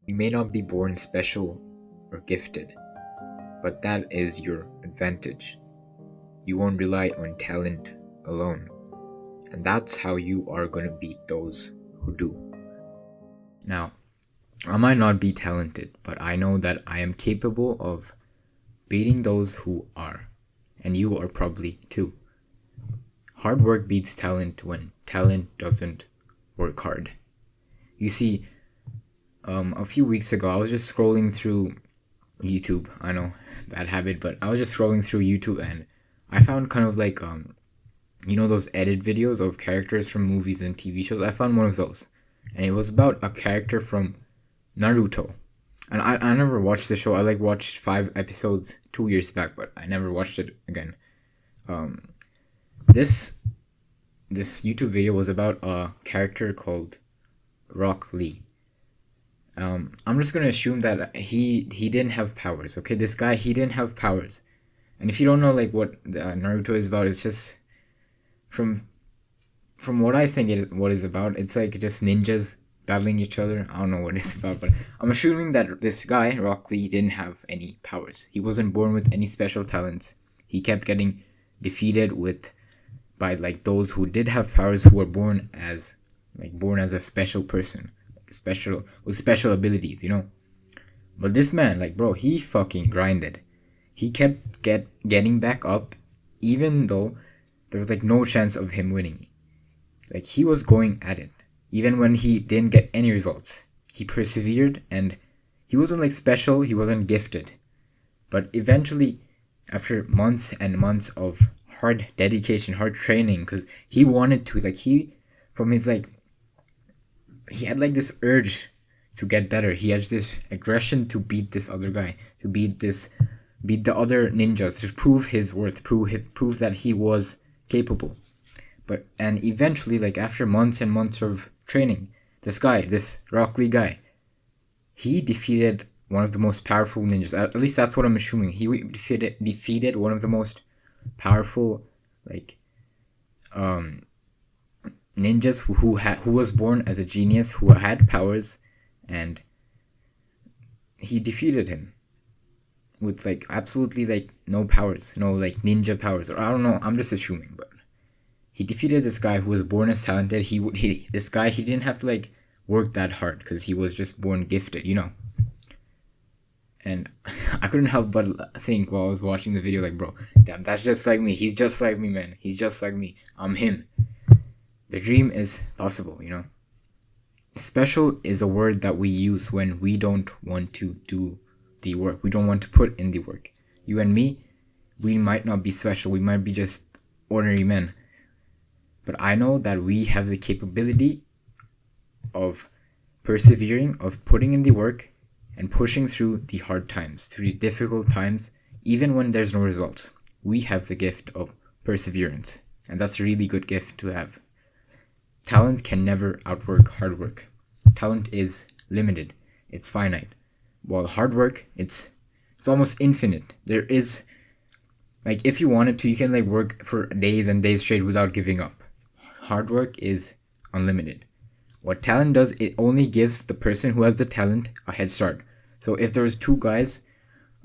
You may not be born special or gifted, but that is your advantage. You won't rely on talent alone, and that's how you are going to beat those who do. Now, I might not be talented, but I know that I am capable of beating those who are, and you are probably too. Hard work beats talent when talent doesn't work hard. You see, a few weeks ago, I was just scrolling through YouTube. I know, bad habit, but I was just scrolling through YouTube and I found kind of like those edit videos of characters from movies and TV shows. I found one of those, and it was about a character from Naruto. And I never watched the show. I watched 5 episodes 2 years back, but I never watched it again. Um, this this YouTube video was about a character called Rock Lee. I'm just gonna assume that he didn't have powers. Okay, this guy, he didn't have powers. And if you don't know what Naruto is about, it's just from what I think what it's about. It's like just ninjas battling each other. I don't know what it's about, but I'm assuming that this guy Rock Lee didn't have any powers. He wasn't born with any special talents. He kept getting defeated by those who did have powers, who were born as a special person, special with special abilities. But this man, bro, he fucking grinded. He kept getting back up, even though there was no chance of him winning. He was going at it, even when he didn't get any results. He persevered, and he wasn't special. He wasn't gifted, but eventually, after months and months of hard dedication, hard training, because he wanted to, he had this urge to get better. He had this aggression to beat this other guy, to beat the other ninjas, to prove his worth, prove that he was capable. And eventually, after months and months of training, this Rock Lee guy, he defeated one of the most powerful ninjas. At least that's what I'm assuming. He defeated one of the most powerful ninjas who was born as a genius, who had powers, and he defeated him with absolutely no powers, no ninja powers, or I don't know. I'm just assuming, but he defeated this guy who was born as talented. This guy, he didn't have to work that hard because he was just born gifted. And I couldn't help but think while I was watching the video, bro, damn, that's just like me. He's just like me, man. He's just like me. I'm him. The dream is possible. Special is a word that we use when we don't want to do the work. We don't want to put in the work. You and me, we might not be special. We might be just ordinary men. But I know that we have the capability of persevering, of putting in the work, and pushing through the hard times, through the difficult times, even when there's no results. We have the gift of perseverance, and that's a really good gift to have. Talent can never outwork hard work. Talent is limited. It's finite. While hard work, it's almost infinite. There is, if you wanted to, you can work for days and days straight without giving up. Hard work is unlimited. What talent does, it only gives the person who has the talent a head start. So if there was two guys,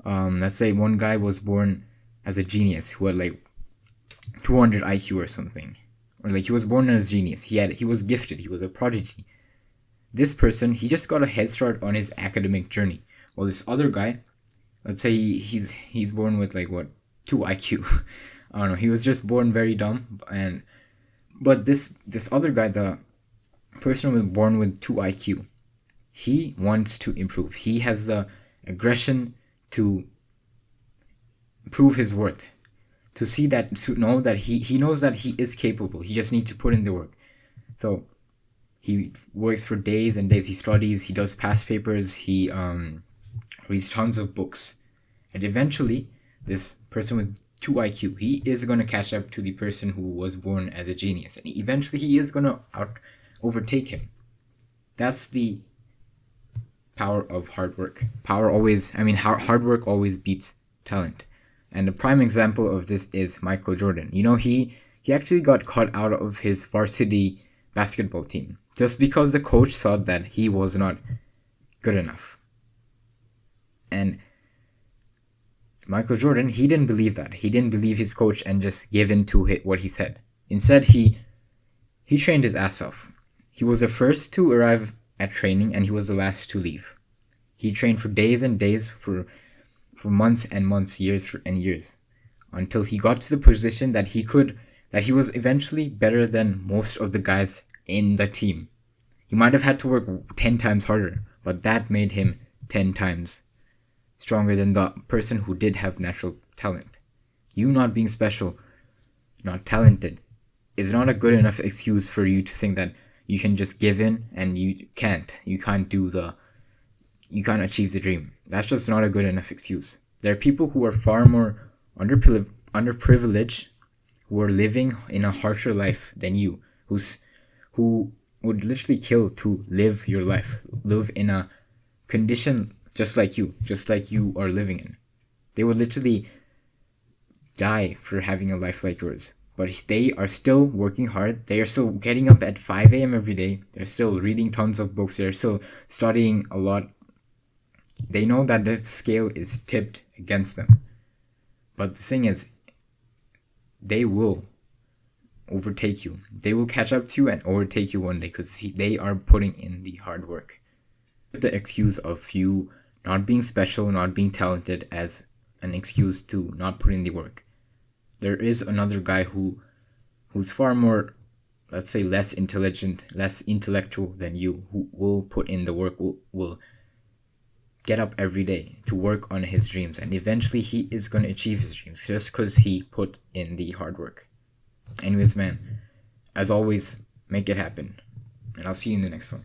let's say one guy was born as a genius who had 200 IQ or something, or he was born as a genius. He was gifted. He was a prodigy. This person, he just got a head start on his academic journey. While this other guy, let's say he's born with 2 IQ. I don't know. He was just born very dumb, but this other guy, the person was born with 2 IQ. He wants to improve. He has the aggression to prove his worth, to know that he knows that he is capable. He just needs to put in the work. So he works for days and days. He studies. He does past papers. He reads tons of books, and eventually, this person with 2 IQ, he is going to catch up to the person who was born as a genius, and eventually he is going to overtake him. That's the power of hard work. Hard work always beats talent. And a prime example of this is Michael Jordan. He actually got cut out of his varsity basketball team just because the coach thought that he was not good enough. And Michael Jordan, he didn't believe that. He didn't believe his coach and just give in to what he said. Instead, he trained his ass off. He was the first to arrive at training, and he was the last to leave. He trained for days and days, for months and months, years and years, until he got to the position that he was eventually better than most of the guys in the team. He might have had to work 10 times harder, but that made him 10 times stronger than the person who did have natural talent. You not being special, not talented, is not a good enough excuse for you to think that you can just give in and you can't achieve the dream. That's just not a good enough excuse. There are people who are far more underprivileged, who are living in a harsher life than you, who would literally kill to live your life, live in a condition just like you are living in. They would literally die for having a life like yours. But they are still working hard. They are still getting up at 5 a.m. every day. They're still reading tons of books. They're still studying a lot. They know that the scale is tipped against them. But the thing is, they will overtake you. They will catch up to you and overtake you one day because they are putting in the hard work. The excuse of you not being special, not being talented as an excuse to not put in the work. There is another guy who's far more, let's say, less intelligent, less intellectual than you, who will put in the work, will get up every day to work on his dreams, and eventually he is going to achieve his dreams just because he put in the hard work. Anyways, man, as always, make it happen, and I'll see you in the next one.